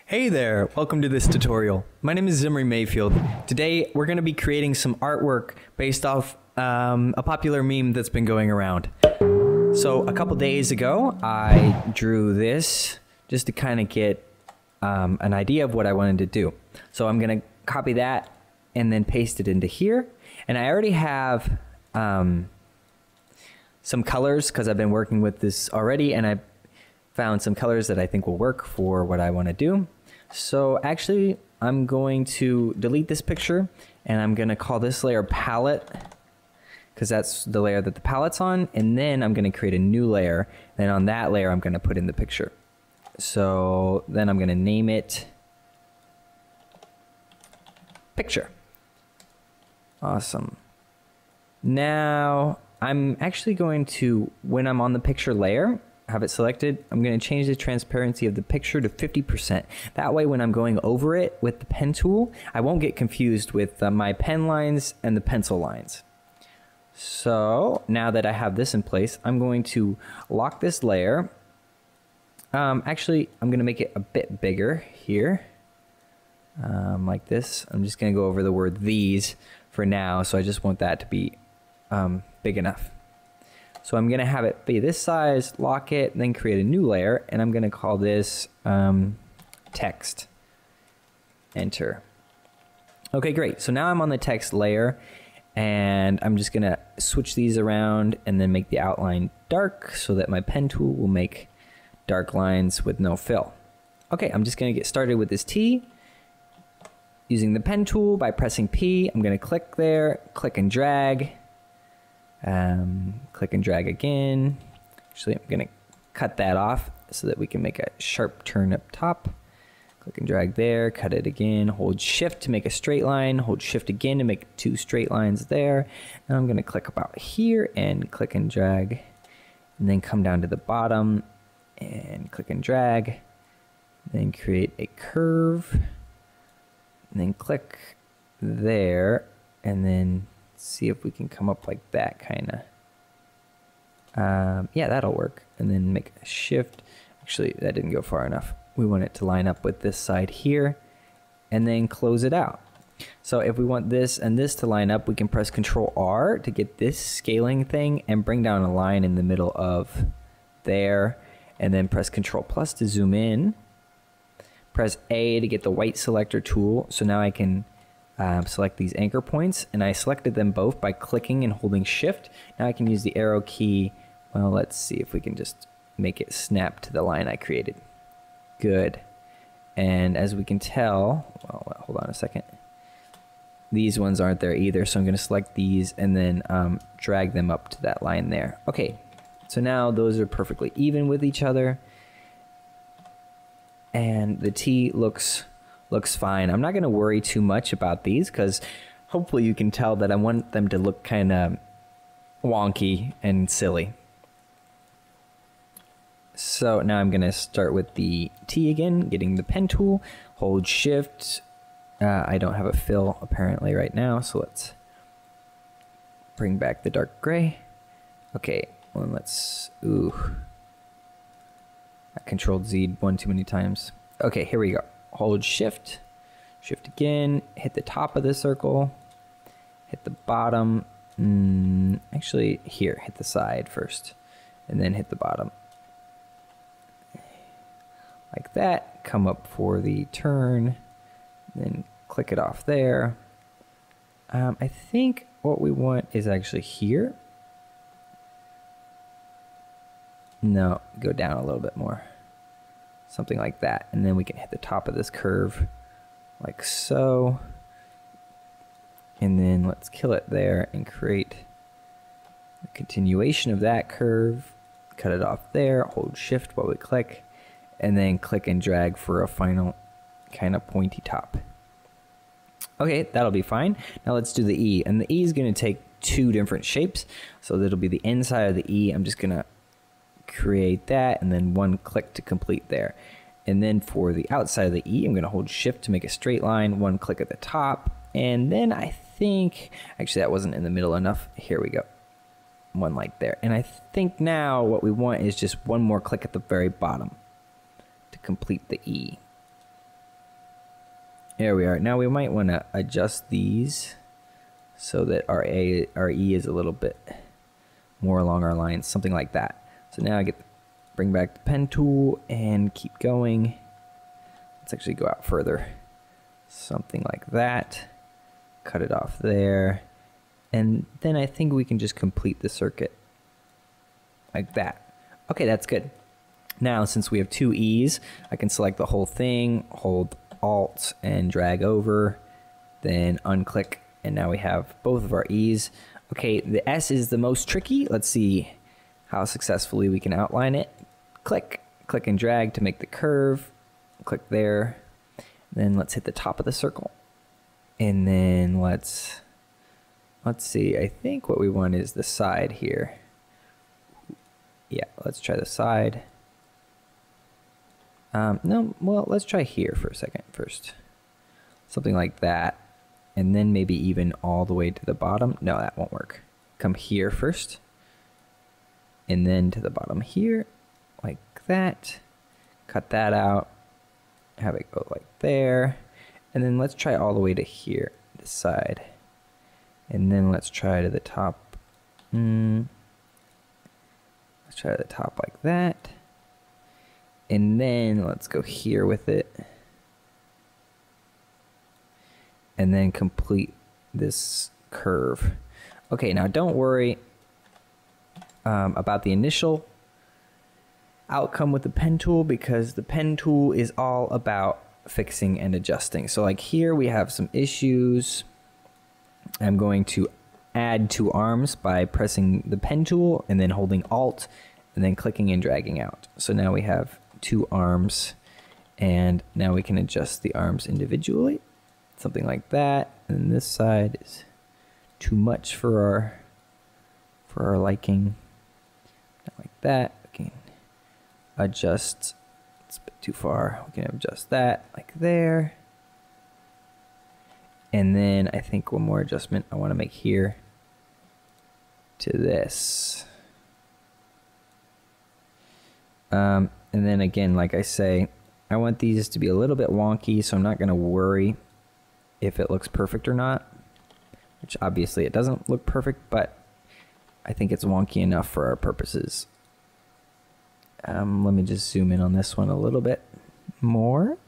Hey there, welcome to this tutorial. My name is Zimri Mayfield. Today we're going to be creating some artwork based off a popular meme that's been going around. So a couple days ago I drew this just to kind of get an idea of what I wanted to do. So I'm going to copy that and then paste it into here. And I already have some colors because I've been working with this already, and I found some colors that I think will work for what I want to do. So actually I'm going to delete this picture and I'm going to call this layer palette because that's the layer that the palette's on, and then I'm going to create a new layer. Then on that layer I'm going to put in the picture. So then I'm going to name it picture. Awesome. Now I'm actually going to, when I'm on the picture layer, have it selected, I'm going to change the transparency of the picture to 50%. That way when I'm going over it with the pen tool, I won't get confused with my pen lines and the pencil lines. So now that I have this in place, I'm going to lock this layer. Actually, I'm going to make it a bit bigger here, like this. I'm just going to go over the word these for now, so I just want that to be big enough. So I'm going to have it be this size, lock it, then create a new layer, and I'm going to call this text. Enter. Okay, great. So now I'm on the text layer, and I'm just going to switch these around and then make the outline dark so that my pen tool will make dark lines with no fill. Okay, I'm just going to get started with this T. Using the pen tool by pressing P, I'm going to click there, click and drag. Click and drag again. Actually, I'm going to cut that off so that we can make a sharp turn up top. Click and drag there, cut it again, hold shift to make a straight line, hold shift again to make two straight lines there. Now I'm going to click about here and click and drag, and then come down to the bottom and click and drag, then create a curve, and then click there, and then see if we can come up like that, kind of. Yeah, that'll work. And then make a shift. Actually, that didn't go far enough. We want it to line up with this side here, and then close it out. So if we want this and this to line up, we can press Control R to get this scaling thing and bring down a line in the middle of there, and then press Control plus to zoom in. Press A to get the white selector tool. So now I can select these anchor points, and I selected them both by clicking and holding shift. Now I can use the arrow key. Well, let's see if we can just make it snap to the line I created. Good. And as we can tell, well, hold on a second. These ones aren't there either, so I'm going to select these and then drag them up to that line there. Okay, so now those are perfectly even with each other, and the T looks fine. I'm not going to worry too much about these because hopefully you can tell that I want them to look kind of wonky and silly. So now I'm going to start with the T again, getting the pen tool, hold shift. I don't have a fill apparently right now, so let's bring back the dark gray. Okay, well, let's, I Control Z one too many times. Okay, here we go. Hold shift, shift again, hit the top of the circle, hit the bottom, actually here, hit the side first, and then hit the bottom. Like that, come up for the turn, then click it off there. I think what we want is actually here. No, go down a little bit more. Something like that, and then we can hit the top of this curve like so, and then let's kill it there and create a continuation of that curve. Cut it off there, hold shift while we click, and then click and drag for a final kind of pointy top. Okay, that'll be fine. Now let's do the E, and the E is going to take two different shapes, so that'll be the inside of the E. I'm just going to create that, and then one click to complete there. And then for the outside of the E, I'm going to hold shift to make a straight line, one click at the top, and then I think, actually that wasn't in the middle enough. Here we go. One like there. And I think now what we want is just one more click at the very bottom to complete the E. There we are. Now we might want to adjust these so that our E is a little bit more along our lines, something like that. So now I get to bring back the pen tool and keep going. Let's actually go out further. Something like that. Cut it off there. And then I think we can just complete the circuit like that. Okay, that's good. Now, since we have two E's, I can select the whole thing, hold Alt and drag over, then unclick, and now we have both of our E's. Okay, the S is the most tricky. Let's see how successfully we can outline it. Click, click and drag to make the curve. Click there. Then let's hit the top of the circle. And then let's see, I think what we want is the side here. Yeah, let's try the side. No, well, let's try here for a second first. Something like that. And then maybe even all the way to the bottom. No, that won't work. Come here first. And then to the bottom here, like that. Cut that out. Have it go like there. And then let's try all the way to here, this side. And then let's try to the top. Let's try to the top like that. And then let's go here with it. And then complete this curve. Okay, now don't worry about the initial outcome with the pen tool, because the pen tool is all about fixing and adjusting. So like here we have some issues. I'm going to add two arms by pressing the pen tool and then holding Alt and then clicking and dragging out. So now we have two arms, and now we can adjust the arms individually. Something like that. And this side is too much for our liking. Like that. We can adjust. It's a bit too far. We can adjust that like there. And then I think one more adjustment I want to make here to this. And then again, like I say, I want these to be a little bit wonky, so I'm not going to worry if it looks perfect or not, which obviously it doesn't look perfect, but I think it's wonky enough for our purposes. Let me just zoom in on this one a little bit more.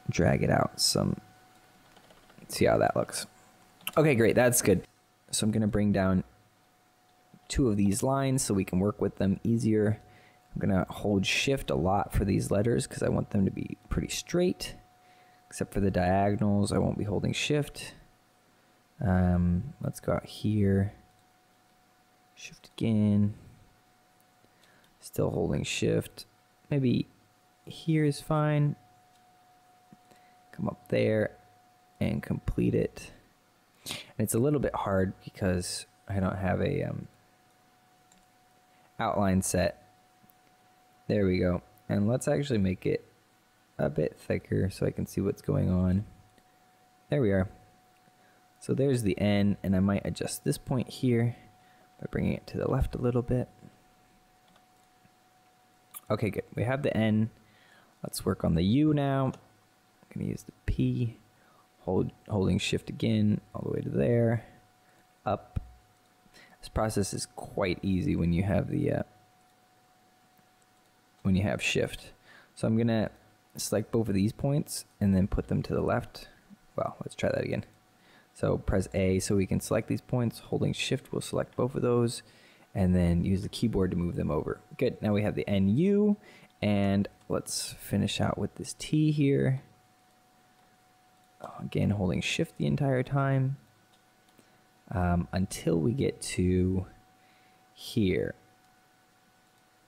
Drag it out some. See how that looks. Okay, great. That's good. So I'm going to bring down two of these lines so we can work with them easier. I'm going to hold shift a lot for these letters because I want them to be pretty straight. Except for the diagonals, I won't be holding shift. Let's go out here. Shift again. Still holding shift. Maybe here is fine. Come up there and complete it. And it's a little bit hard because I don't have a outline set. There we go. And let's actually make it a bit thicker so I can see what's going on. There we are. So there's the N, and I might adjust this point here by bringing it to the left a little bit. Okay, good. We have the N. Let's work on the U now. I'm going to use the P, holding shift again all the way to there, up. This process is quite easy when you have the shift. So I'm going to select both of these points and then put them to the left. Well, let's try that again. So press A so we can select these points. Holding shift will select both of those, and then use the keyboard to move them over. Good. Now we have the NU, and let's finish out with this T here. Again, holding shift the entire time until we get to here.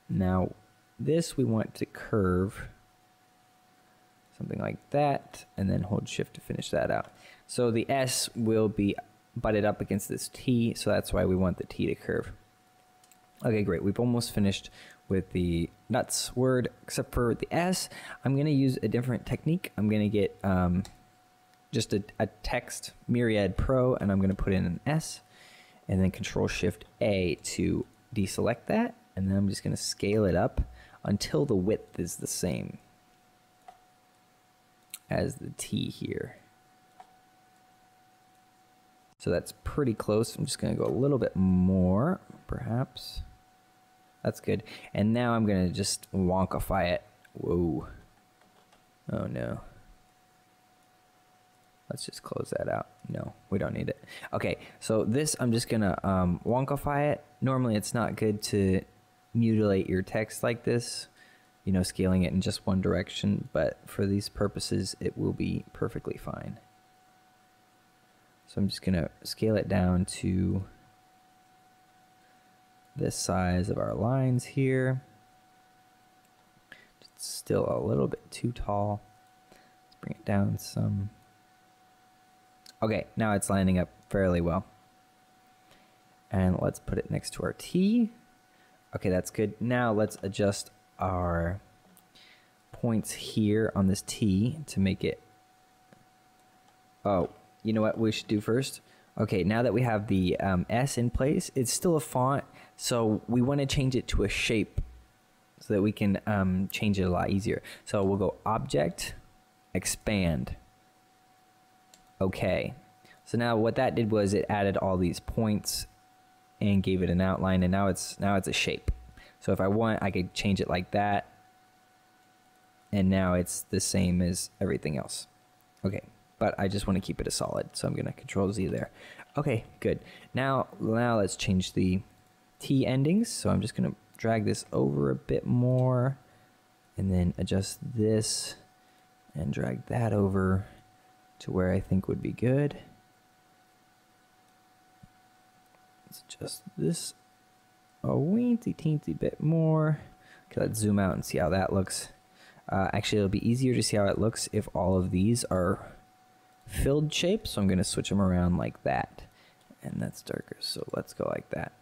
Now this we want to curve something like that, and then hold shift to finish that out. So the S will be butted up against this T, so that's why we want the T to curve. Okay, great. We've almost finished with the nuts word, except for the S. I'm going to use a different technique. I'm going to get just a text Myriad Pro, and I'm going to put in an S, and then Control Shift A to deselect that, and then I'm just going to scale it up until the width is the same. as the T here. So that's pretty close. I'm just going to go a little bit more, perhaps. That's good. And now I'm going to just wonkify it. Whoa. Oh no. Let's just close that out. No, we don't need it. Okay, so this, I'm just going to wonkify it. Normally it's not good to mutilate your text like this, you know, scaling it in just one direction, but for these purposes, it will be perfectly fine. So I'm just going to scale it down to this size of our lines here. It's still a little bit too tall. Let's bring it down some. Okay, now it's lining up fairly well. And let's put it next to our T. Okay, that's good. Now let's adjust our points here on this T to make it. Oh, you know what we should do first? Okay, now that we have the S in place, it's still a font, so we want to change it to a shape so that we can change it a lot easier. So we'll go Object, Expand. Okay, so now what that did was it added all these points and gave it an outline, and now it's a shape. So if I want, I could change it like that, and now it's the same as everything else. Okay. But I just want to keep it a solid, so I'm going to Control Z there. Okay, good. Now let's change the T endings. So I'm just going to drag this over a bit more, and then adjust this, and drag that over to where I think would be good. Let's adjust this a weensy teensy bit more. Okay, let's zoom out and see how that looks. Actually, it'll be easier to see how it looks if all of these are filled shape, so I'm going to switch them around like that, and that's darker, so let's go like that.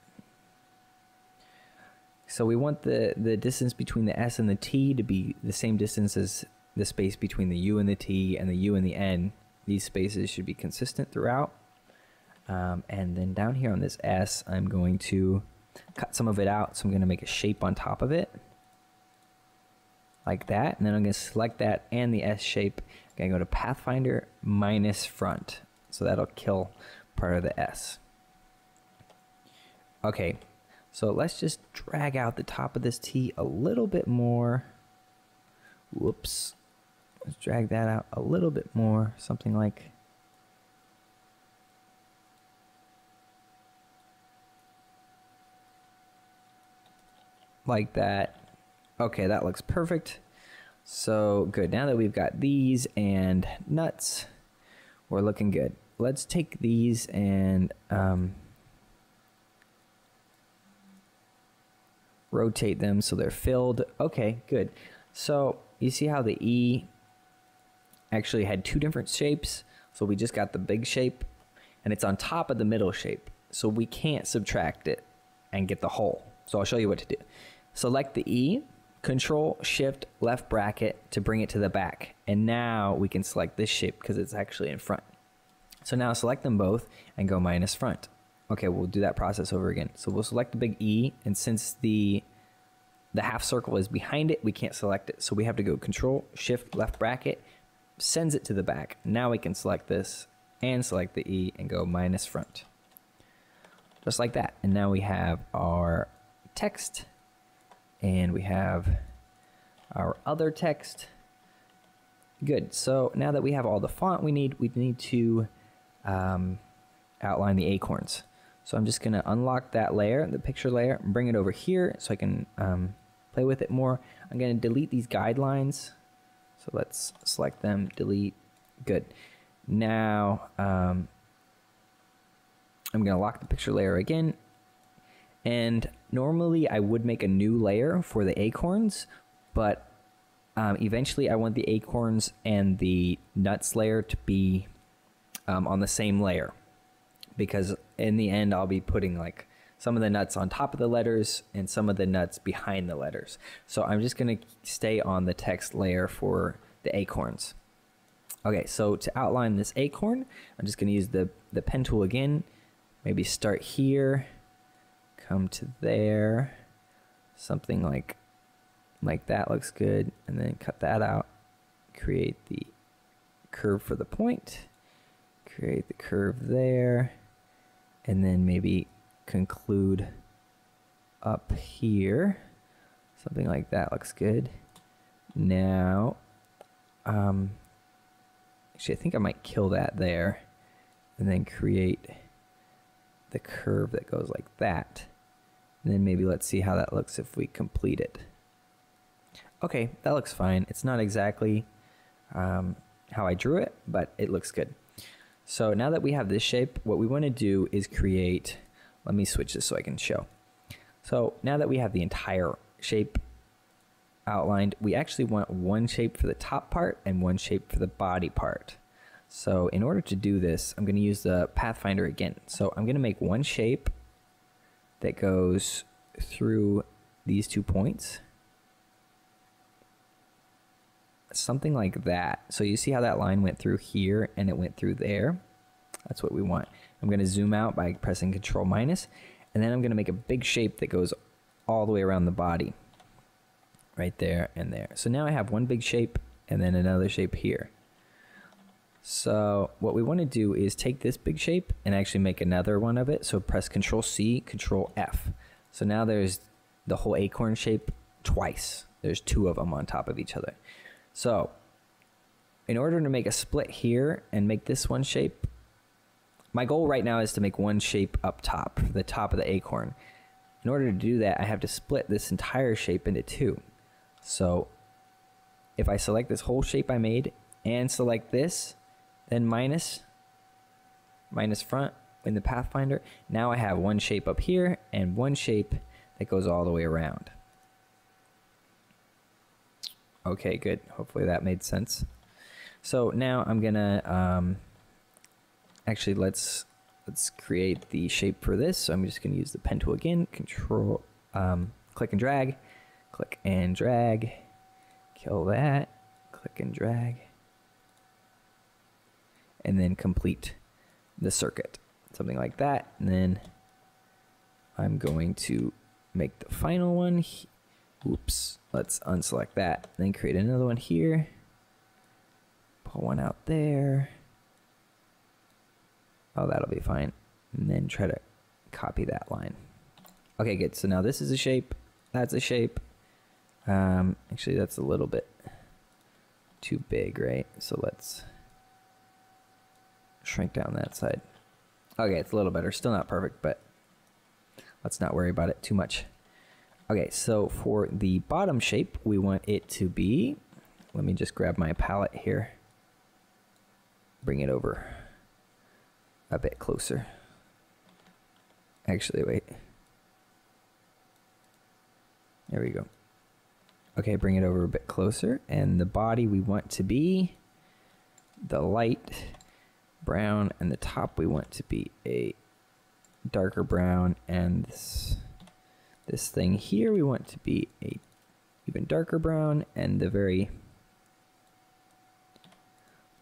So we want the distance between the S and the T to be the same distance as the space between the U and the T and the U and the N. These spaces should be consistent throughout. And then down here on this S, I'm going to cut some of it out, so I'm going to make a shape on top of it like that, and then I'm going to select that and the S shape. I'm going to go to Pathfinder minus front, so that'll kill part of the S. Okay, so let's just drag out the top of this T a little bit more. Whoops. Let's drag that out a little bit more, something like that. Okay, that looks perfect. So good. Now that we've got these and nuts, we're looking good. Let's take these and rotate them so they're filled. Okay, good. So you see how the E actually had two different shapes? So we just got the big shape, and it's on top of the middle shape. So we can't subtract it and get the whole. So I'll show you what to do. Select the E, Control Shift left bracket to bring it to the back. And now we can select this shape because it's actually in front. So now select them both and go minus front. Okay, we'll do that process over again. So we'll select the big E, and since the half circle is behind it, we can't select it. So we have to go Control Shift left bracket, sends it to the back. Now we can select this and select the E and go minus front. Just like that. And now we have our text, and we have our other text. Good. So now that we have all the font we need to outline the acorns. So I'm just going to unlock that layer, the picture layer, and bring it over here so I can play with it more. I'm going to delete these guidelines. So let's select them, delete. Good. Now I'm going to lock the picture layer again. And normally I would make a new layer for the acorns, but eventually I want the acorns and the nuts layer to be on the same layer, because in the end I'll be putting like some of the nuts on top of the letters and some of the nuts behind the letters. So I'm just going to stay on the text layer for the acorns. Okay, so to outline this acorn, I'm just going to use the pen tool again. Maybe start here, come to there, something like that looks good, and then cut that out, create the curve for the point, create the curve there, and then maybe conclude up here. Something like that looks good. Now, actually I think I might kill that there and then create the curve that goes like that. And then maybe let's see how that looks if we complete it. Okay, that looks fine. It's not exactly how I drew it, but it looks good. So now that we have this shape, what we want to do is create, let me switch this so I can show. So now that we have the entire shape outlined, we actually want one shape for the top part and one shape for the body part. So in order to do this, I'm going to use the Pathfinder again. So I'm going to make one shape that goes through these 2 points. Something like that. So you see how that line went through here and it went through there? That's what we want. I'm going to zoom out by pressing Control minus, and then I'm going to make a big shape that goes all the way around the body. Right there and there. So now I have one big shape and then another shape here. So what we want to do is take this big shape and actually make another one of it. So press Control C, Control F. So now there's the whole acorn shape twice. There's 2 of them on top of each other. So in order to make a split here and make this one shape, my goal right now is to make one shape up top, the top of the acorn. In order to do that, I have to split this entire shape into 2. So if I select this whole shape I made and select this, then minus front in the Pathfinder, now I have one shape up here and one shape that goes all the way around. Okay, good. Hopefully that made sense. So now I'm gonna actually let's create the shape for this. So I'm just gonna use the pen tool again. Control, click and drag, kill that, click and drag, and then complete the circuit, something like that. And then I'm going to make the final one. Oops, let's unselect that, then create another one here, pull one out there. Oh, that'll be fine. And then try to copy that line. Okay, good. So now this is a shape, that's a shape. Actually, that's a little bit too big, right? So let's shrink down that side. Okay, it's a little better. Still not perfect, but let's not worry about it too much. Okay, so for the bottom shape, we want it to be, let me just grab my palette here, bring it over a bit closer. Actually, wait. There we go. Okay, bring it over a bit closer, and the body we want to be the light brown, and the top we want to be a darker brown, and this thing here we want to be a even darker brown, and the very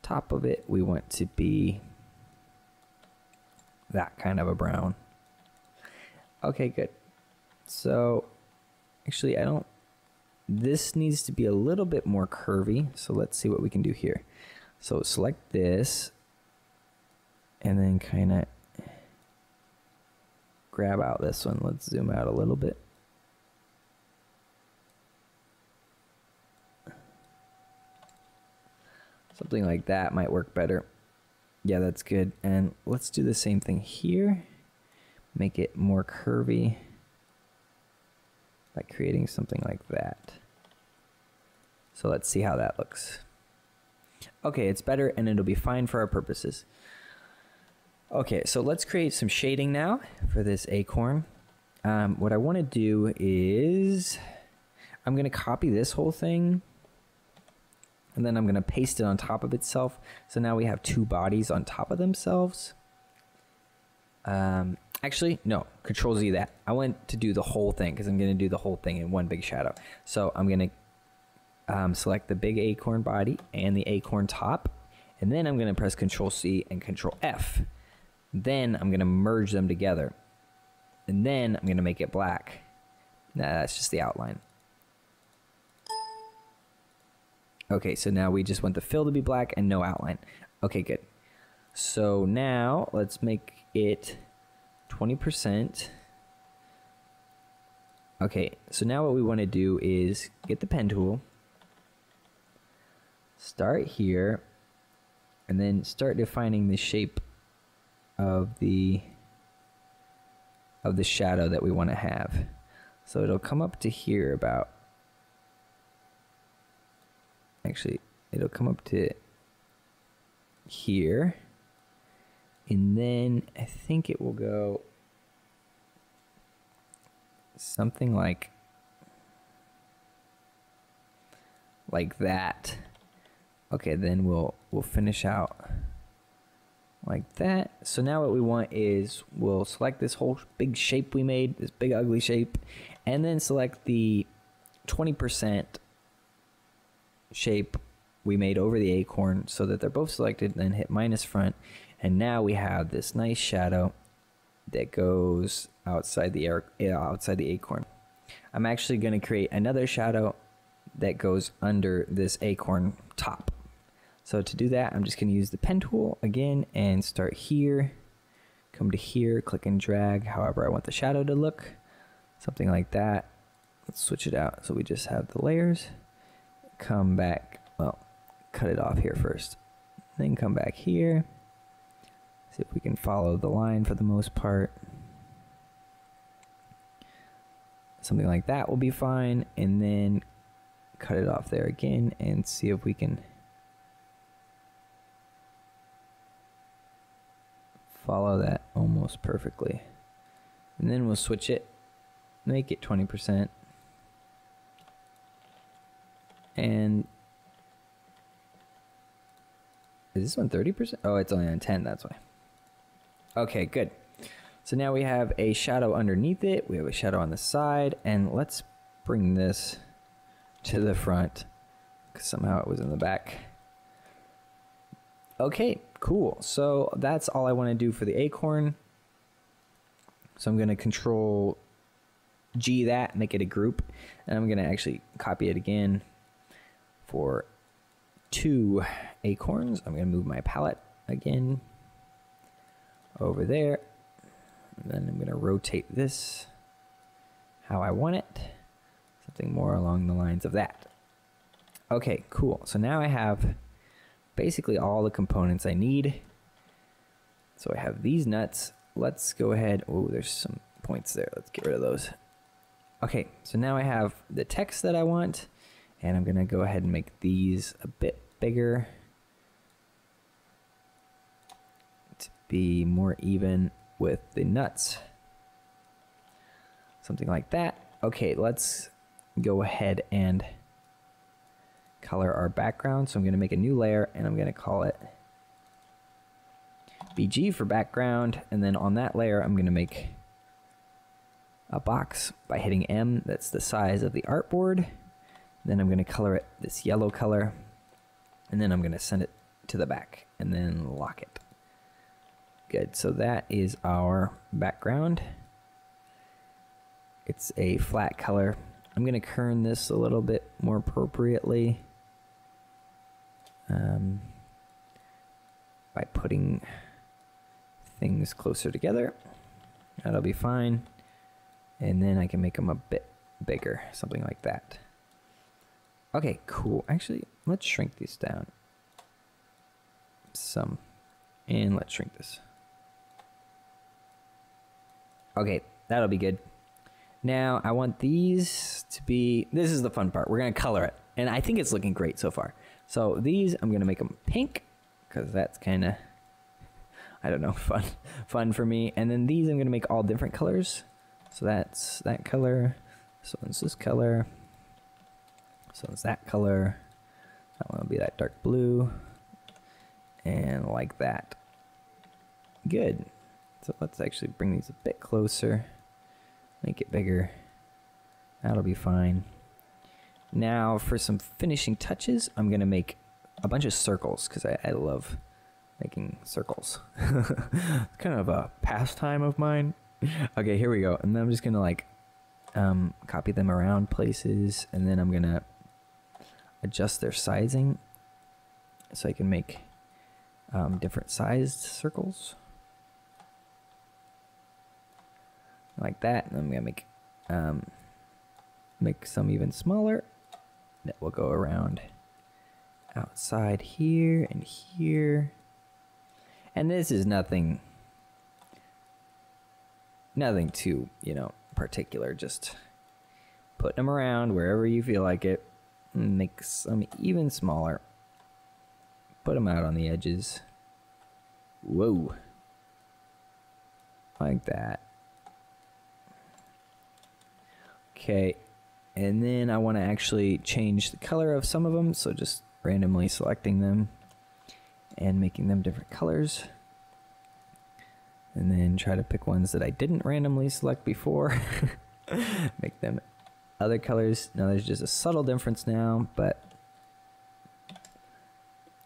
top of it we want to be that kind of a brown. Okay, good. So actually this needs to be a little bit more curvy, so let's see what we can do here. So select this and then kind of grab out this one. Let's zoom out a little bit. Something like that might work better. Yeah, that's good. And let's do the same thing here. Make it more curvy by creating something like that. So let's see how that looks. Okay, it's better and it'll be fine for our purposes. Okay, so let's create some shading now for this acorn. What I want to do is I'm going to copy this whole thing, and then I'm going to paste it on top of itself. So now we have 2 bodies on top of themselves. Actually, no, Control Z that. I want to do the whole thing because I'm going to do the whole thing in one big shadow. So I'm going to select the big acorn body and the acorn top, and then I'm going to press Control C and Control F. Then I'm going to merge them together, and then I'm going to make it black. Nah, that's just the outline. Okay, so now we just want the fill to be black and no outline. Okay, good. So now let's make it 20%. Okay, so now what we want to do is get the pen tool, start here, and then start defining the shape of the shadow that we want to have. So it'll come up to here about, actually it'll come up to here, and then I think it will go something like that. Okay, then we'll finish out like that. So now what we want is we'll select this whole big shape we made, this big ugly shape, and then select the 20% shape we made over the acorn so that they're both selected, then hit minus front, and now we have this nice shadow that goes outside the acorn. I'm actually going to create another shadow that goes under this acorn top. So to do that, I'm just going to use the pen tool again and start here, come to here, click and drag however I want the shadow to look, something like that. Let's switch it out so we just have the layers. Come back, well, cut it off here first, then come back here, see if we can follow the line for the most part. Something like that will be fine, and then cut it off there again and see if we can follow that almost perfectly. And then we'll switch it, make it 20%. And is this one 30%? Oh, it's only on 10, that's why. Okay, good. So now we have a shadow underneath it, we have a shadow on the side, and let's bring this to the front, because somehow it was in the back. Okay, cool. So that's all I want to do for the acorn. So I'm going to Control G that, make it a group, and I'm going to actually copy it again for 2 acorns. I'm going to move my palette again over there, and then I'm going to rotate this how I want it, something more along the lines of that. Okay, cool. So now I have basically all the components I need. So I have these nuts. Let's go ahead. Oh, there's some points there. Let's get rid of those. Okay, so now I have the text that I want, and I'm gonna go ahead and make these a bit bigger to be more even with the nuts. Something like that. Okay, let's go ahead and color our background. So I'm gonna make a new layer, and I'm gonna call it BG for background, and then on that layer I'm gonna make a box by hitting M. That's the size of the artboard. Then I'm going to color it this yellow color, and then I'm going to send it to the back and then lock it. Good, so that is our background. It's a flat color. I'm going to kern this a little bit more appropriately by putting things closer together. That'll be fine. And then I can make them a bit bigger, something like that. Okay, cool. Actually, let's shrink these down some, and let's shrink this. Okay, that'll be good. Now I want these to be, this is the fun part, we're gonna color it, and I think it's looking great so far. So these, I'm gonna make them pink, because that's kind of, I don't know, fun for me. And then these I'm gonna make all different colors. So that's that color, this one's this color, this one's that color, that one will be that dark blue, and like that. Good. So let's actually bring these a bit closer, make it bigger. That'll be fine. Now for some finishing touches, I'm gonna make a bunch of circles, because I love making circles. Kind of a pastime of mine. Okay, here we go. And then I'm just gonna like copy them around places, and then I'm gonna adjust their sizing so I can make different sized circles like that. And I'm gonna make some even smaller that will go around outside here and here. And this is nothing too, particular, just putting them around wherever you feel like it. Make some even smaller. Put them out on the edges. Whoa. Like that. Okay. And then I want to actually change the color of some of them. So just randomly selecting them and making them different colors. And then try to pick ones that I didn't randomly select before. Make them other colors. Now there's just a subtle difference now, but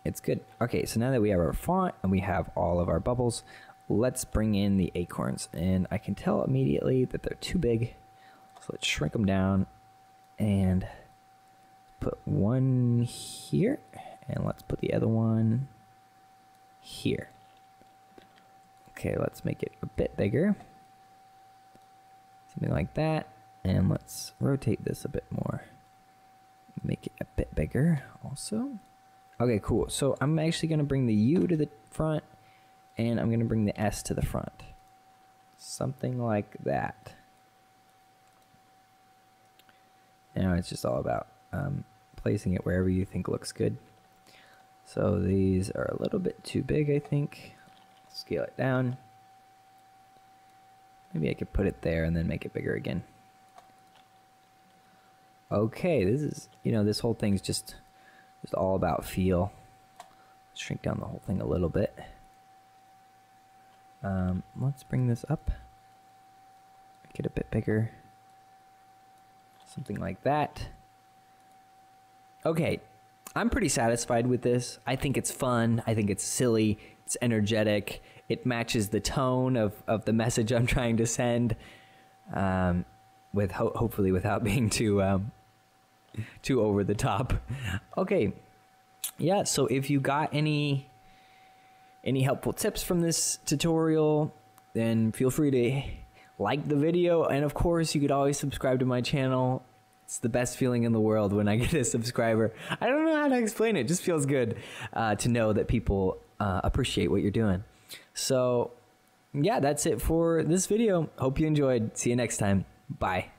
it's good. Okay, so now that we have our font and we have all of our bubbles, let's bring in the acorns. And I can tell immediately that they're too big. So let's shrink them down and put one here. And let's put the other one here. Okay, let's make it a bit bigger. Something like that. And let's rotate this a bit more. Make it a bit bigger also. Okay, cool. So I'm actually going to bring the U to the front, and I'm going to bring the S to the front. Something like that. Now it's just all about placing it wherever you think looks good. So these are a little bit too big, I think. Scale it down. Maybe I could put it there and then make it bigger again. Okay, this is, this whole thing's just all about feel. Shrink down the whole thing a little bit. Let's bring this up. Make it a bit bigger. Something like that. Okay, I'm pretty satisfied with this. I think it's fun. I think it's silly. It's energetic. It matches the tone of the message I'm trying to send. With hopefully without being too over the top. Okay, yeah. So if you got any helpful tips from this tutorial, then feel free to like the video, and of course you could always subscribe to my channel. It's the best feeling in the world when I get a subscriber. I don't know how to explain it. It just feels good to know that people appreciate what you're doing. So yeah, that's it for this video. Hope you enjoyed. See you next time. Bye.